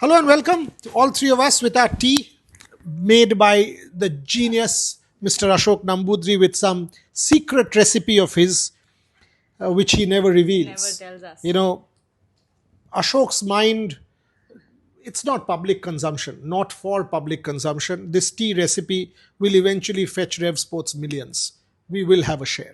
Hello and welcome to all three of us with our tea made by the genius Mr. Ashok Nambudri with some secret recipe of his, which he never Never reveals. tells us. You know, Ashok's mind, it's not public consumption, not for public consumption. This tea recipe will eventually fetch Revsportz millions. We will have a share.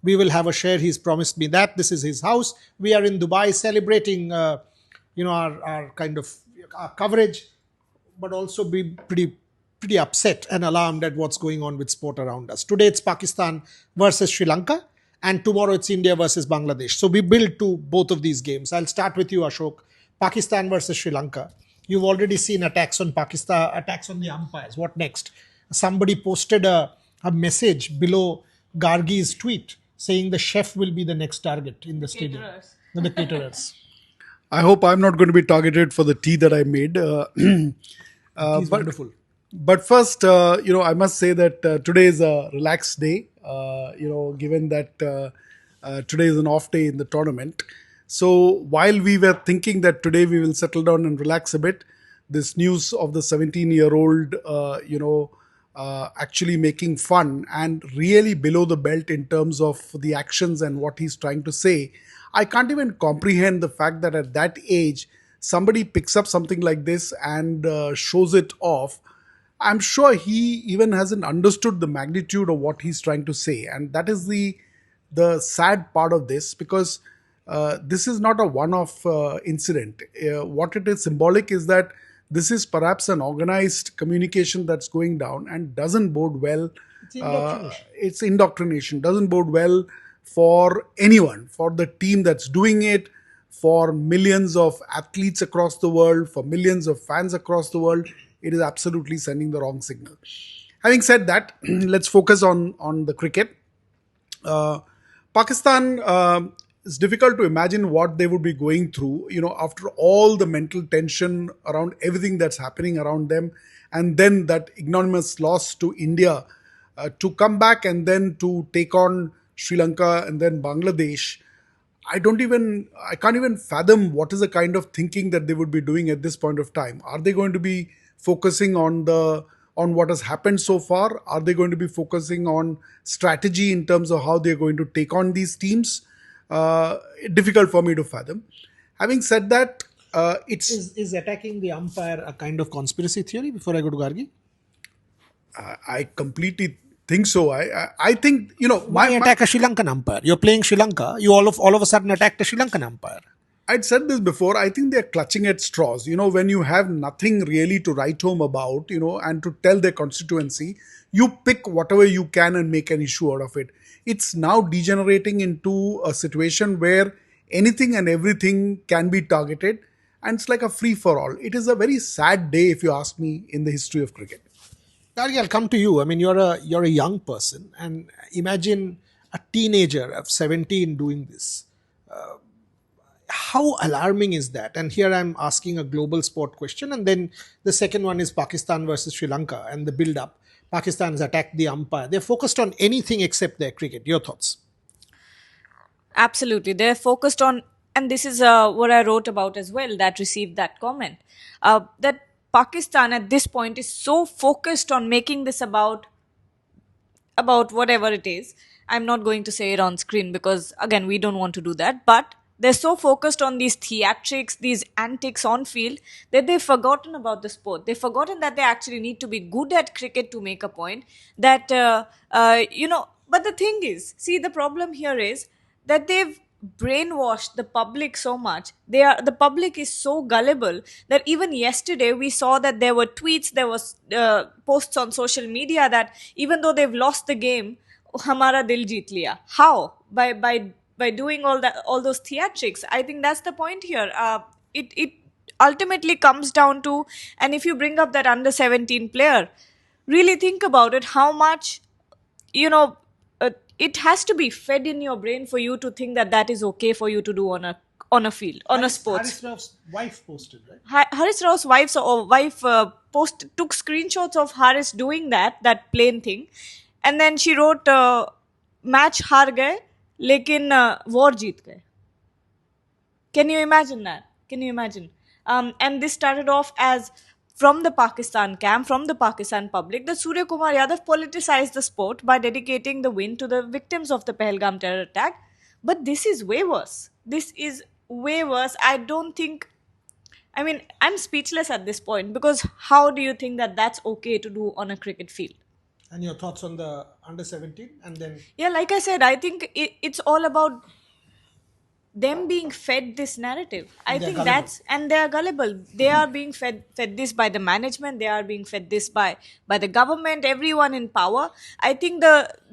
We will have a share. He's promised me that. This is his house. We are in Dubai celebrating, our kind of our coverage, but also be pretty upset and alarmed at what's going on with sport around us. Today it's Pakistan versus Sri Lanka, and tomorrow it's India versus Bangladesh. So we build to both of these games. I'll start with you, Ashok. Pakistan versus Sri Lanka. You've already seen attacks on Pakistan, attacks on the umpires. What next? Somebody posted a message below Gargi's tweet saying the chef will be the next target in the stadium. Caterers. The caterers. I hope I'm not going to be targeted for the tea that I made. He's But wonderful. first, I must say that today is a relaxed day. Given that today is an off day in the tournament. So while we were thinking that today we will settle down and relax a bit, this news of the 17-year-old, actually making fun and really below the belt in terms of the actions and what he's trying to say. I can't even comprehend the fact that at that age, somebody picks up something like this and shows it off. I'm sure he even hasn't understood the magnitude of what he's trying to say, and that is the sad part of this because this is not a one-off incident. What it is symbolic is that this is perhaps an organized communication that's going down and doesn't bode well. It's indoctrination. It's indoctrination. Doesn't bode well for anyone, for the team that's doing it, for millions of athletes across the world, for millions of fans across the world. It is absolutely sending the wrong signal. Having said that, let's focus on the cricket. Pakistan, it's difficult to imagine what they would be going through, after all the mental tension around everything that's happening around them, and then that ignominious loss to India, to come back and then to take on Sri Lanka and then Bangladesh. I can't even fathom what is the kind of thinking that they would be doing at this point of time. Are they going to be focusing on what has happened so far? Are they going to be focusing on strategy in terms of how they're going to take on these teams? Difficult for me to fathom. Having said that, it's Is attacking the umpire a kind of conspiracy theory before I go to Gargi? I completely think so. I think Why attack a Sri Lankan umpire? You're playing Sri Lanka, you all of a sudden attacked a Sri Lankan umpire. I'd said this before. I think they're clutching at straws. When you have nothing really to write home about, and to tell their constituency, you pick whatever you can and make an issue out of it. It's now degenerating into a situation where anything and everything can be targeted, and it's like a free for all. It is a very sad day, if you ask me, in the history of cricket. Gargi, I'll come to you. I mean, you're a young person, and imagine a teenager of 17 doing this. How alarming is that? And here I'm asking a global sport question, and then the second one is Pakistan versus Sri Lanka and the build up. Pakistan has attacked the umpire. They're focused on anything except their cricket. Your thoughts? Absolutely. They're focused on, and this is what I wrote about as well that received that comment. That Pakistan at this point is so focused on making this about whatever it is. I'm not going to say it on screen because, again, we don't want to do that. But they're so focused on these theatrics, these antics on field, that they've forgotten about the sport. They've forgotten that they actually need to be good at cricket to make a point. But the thing is, see, the problem here is that they've brainwashed the public so much. The public is so gullible that even yesterday we saw that there were tweets, there was posts on social media that even though they've lost the game, hamara dil jeet liya. How? By doing all those theatrics. I think that's the point here. It ultimately comes down to, and if you bring up that under 17 player, really think about it, how much you know it has to be fed in your brain for you to think that that is okay for you to do on a field, on a sports. Haris Rav's wife posted, right? Haris Raw's wife took screenshots of Haris doing that plain thing, and then she wrote, "Match हार गए, लेकिन war जीत गए." Can you imagine that? Can you imagine? And this started off as from the Pakistan camp, from the Pakistan public, that Surya Kumar Yadav politicized the sport by dedicating the win to the victims of the Pahalgam terror attack. But this is way worse. This is way worse. I don't think. I mean, I'm speechless at this point, because how do you think that that's okay to do on a cricket field? And your thoughts on the under 17 and then Yeah, like I said, I think it's all about them being fed this narrative. I they're think gullible. that's, and they are gullible. They are being fed this by the management. They are being fed this by the government, everyone in power. I think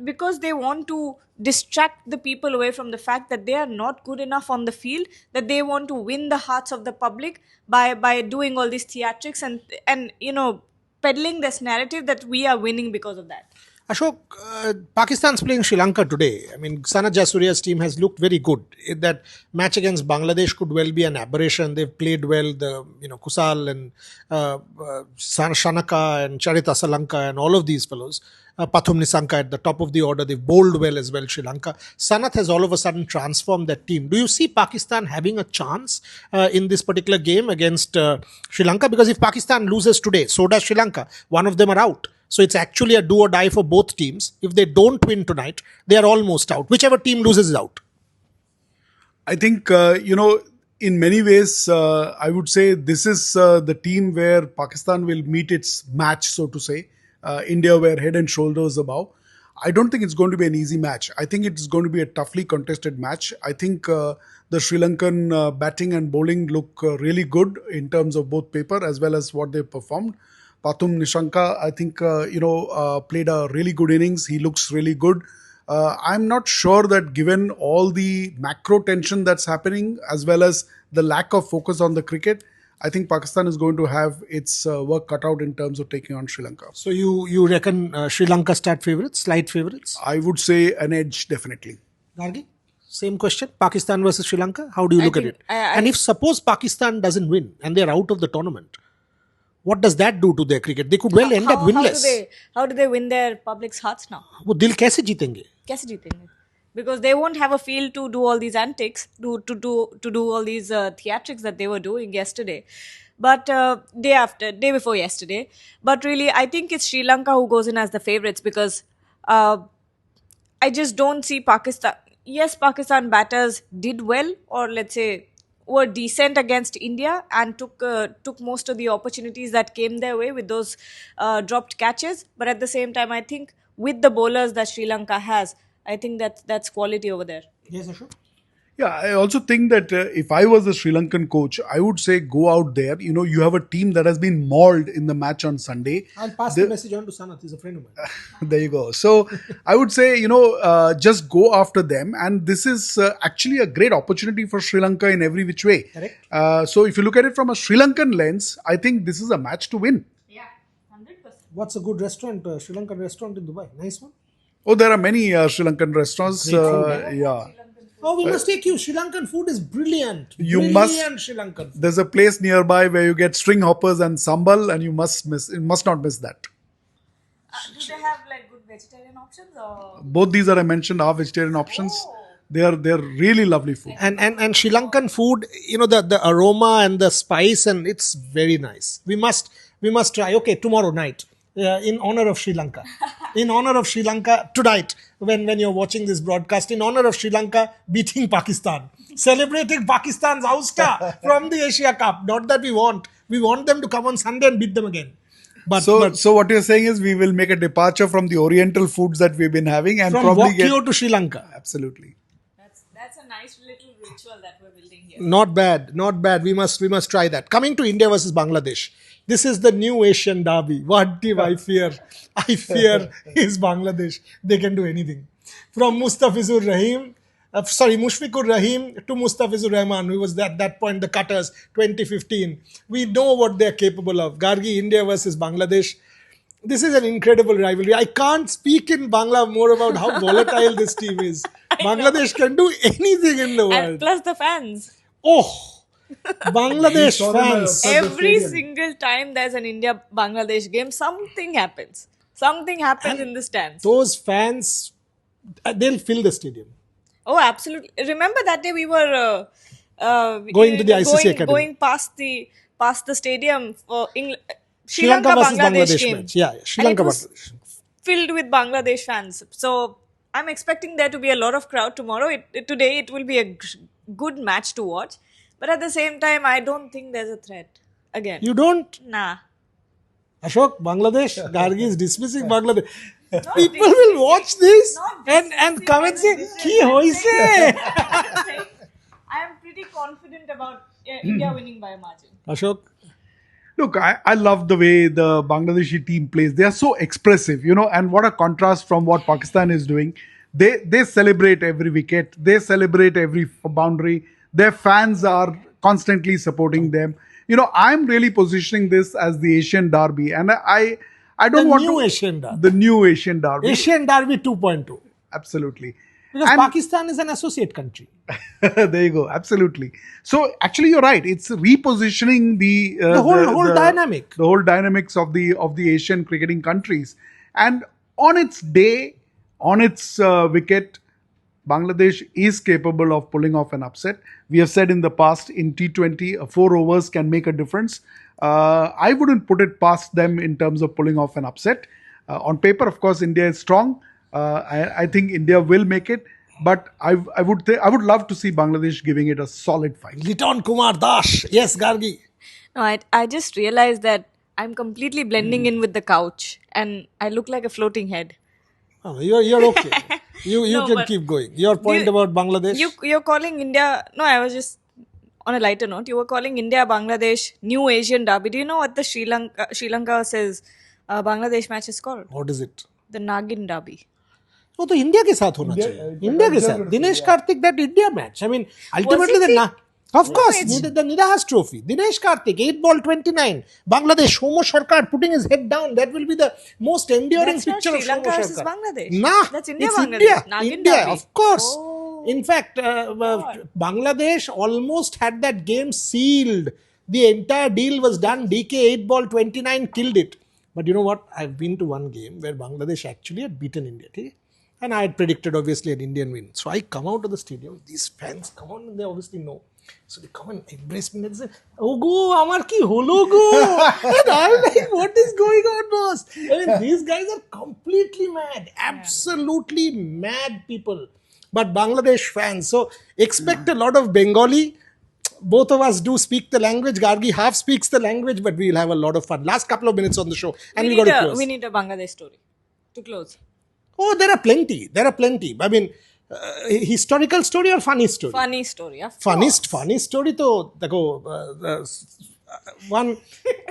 because they want to distract the people away from the fact that they are not good enough on the field, that they want to win the hearts of the public by doing all these theatrics and peddling this narrative that we are winning because of that. Ashok, Pakistan's playing Sri Lanka today. I mean, Sanat Jasurya's team has looked very good. That match against Bangladesh could well be an aberration. They've played well. Kusal and Shanaka and Charita Salanka and all of these fellows. Pathum Nisanka at the top of the order. They've bowled well as well, Sri Lanka. Sanat has all of a sudden transformed that team. Do you see Pakistan having a chance in this particular game against Sri Lanka? Because if Pakistan loses today, so does Sri Lanka. One of them are out. So it's actually a do or die for both teams. If they don't win tonight, they are almost out. Whichever team loses is out. I think, in many ways, I would say this is the team where Pakistan will meet its match, so to say. India were head and shoulders above. I don't think it's going to be an easy match. I think it's going to be a toughly contested match. I think the Sri Lankan batting and bowling look really good in terms of both paper as well as what they performed. Pathum Nishanka, I think, played a really good innings. He looks really good. I'm not sure that given all the macro tension that's happening as well as the lack of focus on the cricket, I think Pakistan is going to have its work cut out in terms of taking on Sri Lanka. So you reckon Sri Lanka start favourites, slight favourites? I would say an edge, definitely. Gargi, same question. Pakistan versus Sri Lanka. How do you look at think- it? And if suppose Pakistan doesn't win and they're out of the tournament, what does that do to their cricket? They could well end up winless. How do they win their public's hearts now? वो दिल कैसे जीतेंगे? कैसे जीतेंगे? Because they won't have a field to do all these antics, to do all these theatrics that they were doing yesterday. But day before yesterday. But really, I think it's Sri Lanka who goes in as the favorites, because I just don't see Pakistan. Yes, Pakistan batters did well, or let's say were decent against India and took most of the opportunities that came their way with those dropped catches. But at the same time, I think with the bowlers that Sri Lanka has, I think that's quality over there. Yes, Ashok. Yeah, I also think that if I was a Sri Lankan coach, I would say go out there. You have a team that has been mauled in the match on Sunday. I'll pass the message on to Sanat. He's a friend of mine. There you go. So I would say, just go after them. And this is actually a great opportunity for Sri Lanka in every which way. Correct. So if you look at it from a Sri Lankan lens, I think this is a match to win. Yeah, 100%. What's a good restaurant, Sri Lankan restaurant in Dubai? Nice one. Oh, there are many Sri Lankan restaurants. Great food, eh? Yeah. Oh, we must take you. Sri Lankan food is brilliant. You brilliant must- Sri Lankan food. There's a place nearby where you get string hoppers and sambal, and you must not miss that. Do they have like good vegetarian options or? Both these that I mentioned are vegetarian options. Oh. They're really lovely food. And Sri Lankan food, the aroma and the spice, and it's very nice. We must try. Okay, tomorrow night, in honor of Sri Lanka, in honor of Sri Lanka tonight, when you're watching this broadcast, in honor of Sri Lanka beating Pakistan, celebrating Pakistan's ouster from the Asia Cup. Not that we want them to come on Sunday and beat them again. But So what you're saying is we will make a departure from the Oriental foods that we've been having and from probably Wakio to Sri Lanka. absolutely. That's a nice little ritual that we're building here. Not bad, not bad. We must try that. Coming to India versus Bangladesh. This is the new Asian derby. What do I fear? I fear is Bangladesh. They can do anything. From Mustafizur Rahim, Mushfiqur Rahim to Mustafizur Rahman, who was at that point the cutters, 2015. We know what they're capable of. Gargi, India versus Bangladesh. This is an incredible rivalry. I can't speak in Bangla more about how volatile this team is. Bangladesh can do anything in the And world. plus the fans. Oh, Bangladesh saw them fans. at the Every stadium. single time there's an India-Bangladesh game, something happens. Something happens in the stands. Those fans, they'll fill the stadium. Oh, absolutely. Remember that day we were Going to the ICC Academy. going past the stadium for Sri Sri Lanka Lanka versus Bangladesh Bangladesh game. match. Yeah, Sri And Lanka it was Bangladesh. filled with Bangladesh fans. So I'm expecting there to be a lot of crowd tomorrow. Today it will be a good match to watch, but at the same time, I don't think there's a threat again. You don't? Nah. Ashok, Bangladesh, Gargi is dismissing Bangladesh. Not People dismissing will watch it. this Not and dismissing, come and I say, will ki hoise? I'm saying I am pretty confident about India winning by a margin. Ashok, Look, I love the way the Bangladeshi team plays. They are so expressive, and what a contrast from what Pakistan is doing. They celebrate every wicket. They celebrate every boundary. Their fans are constantly supporting them. I'm really positioning this as the Asian derby, and I don't the want new to Asian Derby. the new Asian derby. Asian Derby 2.2. Absolutely. Because And- Pakistan is an associate country. there you go. Absolutely. So actually, you're right. It's repositioning The whole dynamic. the whole dynamics of the Asian cricketing countries. And on its day, on its wicket, Bangladesh is capable of pulling off an upset. We have said in the past in T20, 4 overs can make a difference. I wouldn't put it past them in terms of pulling off an upset. On paper, of course, India is strong. I think India will make it, but I would love to see Bangladesh giving it a solid fight. Liton Kumar Dash. Yes, Gargi. No, I just realized that I'm completely blending in with the couch and I look like a floating head. Oh, you're okay. You No, can but keep going. Your point you- about Bangladesh. You're calling India. No, I was just on a lighter note. You were calling India Bangladesh new Asian derby. Do you know what the Sri Lanka says Bangladesh match is called? What is it? The Nagin derby. वो तो India के साथ होना चाहिए India के साथ Dinesh Karthik that India match I mean ultimately the of course the Nidahas trophy Dinesh Karthik 8 ball 29 Bangladesh Shomo Sarkar putting his head down that will be the most enduring That's not picture of Sri Lanka Shomo versus Sarkar Bangladesh. nah That's India, it's Bangladesh. India Nagin India derby. of course Oh. in fact Bangladesh almost had that game sealed the entire deal was done DK 8 ball 29 killed it but you know what I've been to one game where Bangladesh actually had beaten India okay? And I had predicted obviously an Indian win. So I come out of the stadium, these fans come on and they obviously know. So they come and embrace me and they say, "Oh go, amar ki holo go." And I'm like, what is going on, boss? I mean, these guys are completely mad, absolutely mad people. But Bangladesh fans, so expect a lot of Bengali. Both of us do speak the language. Gargi half speaks the language, but we'll have a lot of fun. Last couple of minutes on the show, and we got to close. We need a Bangladesh story to close. Oh, there are plenty. There are plenty. I mean, historical story or funny story? Funny story. Of Funny course. story to one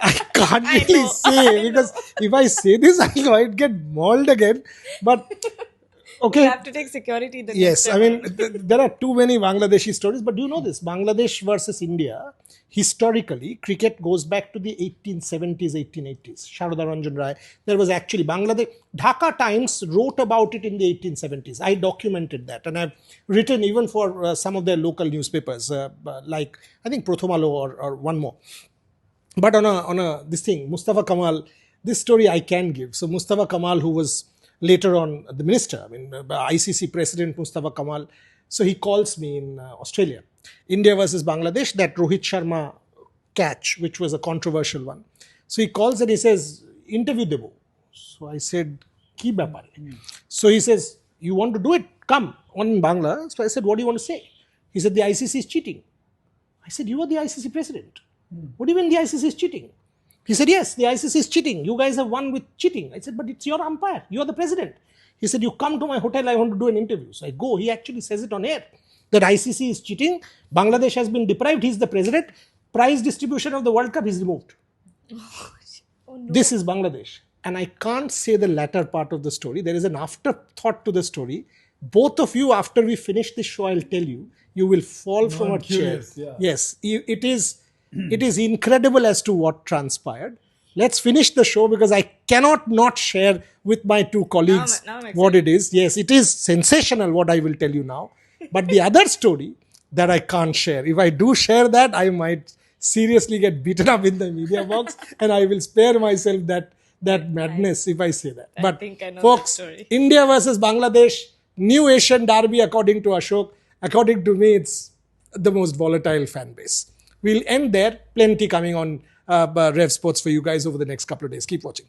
I can't I really know, say because if I say this I might get mauled again. But okay. You have to take security. The Yes, next I time. mean, there are too many Bangladeshi stories, but do you know this? Bangladesh versus India, historically, cricket goes back to the 1870s, 1880s. Sharada Ranjan Rai. There was actually Bangladesh. Dhaka Times wrote about it in the 1870s. I documented that, and I've written even for some of their local newspapers, like I think Prothomalo or one more. But on a this thing, Mustafa Kamal, this story I can give. So Mustafa Kamal, who was later on the minister, I mean ICC president Mustafa Kamal, so he calls me in Australia, India versus Bangladesh, that Rohit Sharma catch, which was a controversial one. So he calls and he says, interview debo. So I said, ki byapar? So he says, you want to do it? Come on Bangla. So I said, what do you want to say? He said, the ICC is cheating. I said, you are the ICC president. What do you mean the ICC is cheating? He said, yes, the ICC is cheating. You guys have won with cheating. I said, but it's your umpire. You are the president. He said, you come to my hotel. I want to do an interview. So I go. He actually says it on air that ICC is cheating. Bangladesh has been deprived. He's the president. Prize distribution of the World Cup is removed. Oh, no. This is Bangladesh. And I can't say the latter part of the story. There is an afterthought to the story. Both of you, after we finish this show, I'll tell you, you will fall from a chair. Yeah. Yes, it is incredible as to what transpired. Let's finish the show because I cannot not share with my two colleagues Now I'm what it is. Yes, it is sensational what I will tell you now. But the other story that I can't share, if I do share that, I might seriously get beaten up in the media box and I will spare myself that madness if I say that. But think I know folks, that story. India versus Bangladesh, new Asian derby according to Ashok. According to me, it's the most volatile fan base. We'll end there. Plenty coming on Rev Sports for you guys over the next couple of days. Keep watching.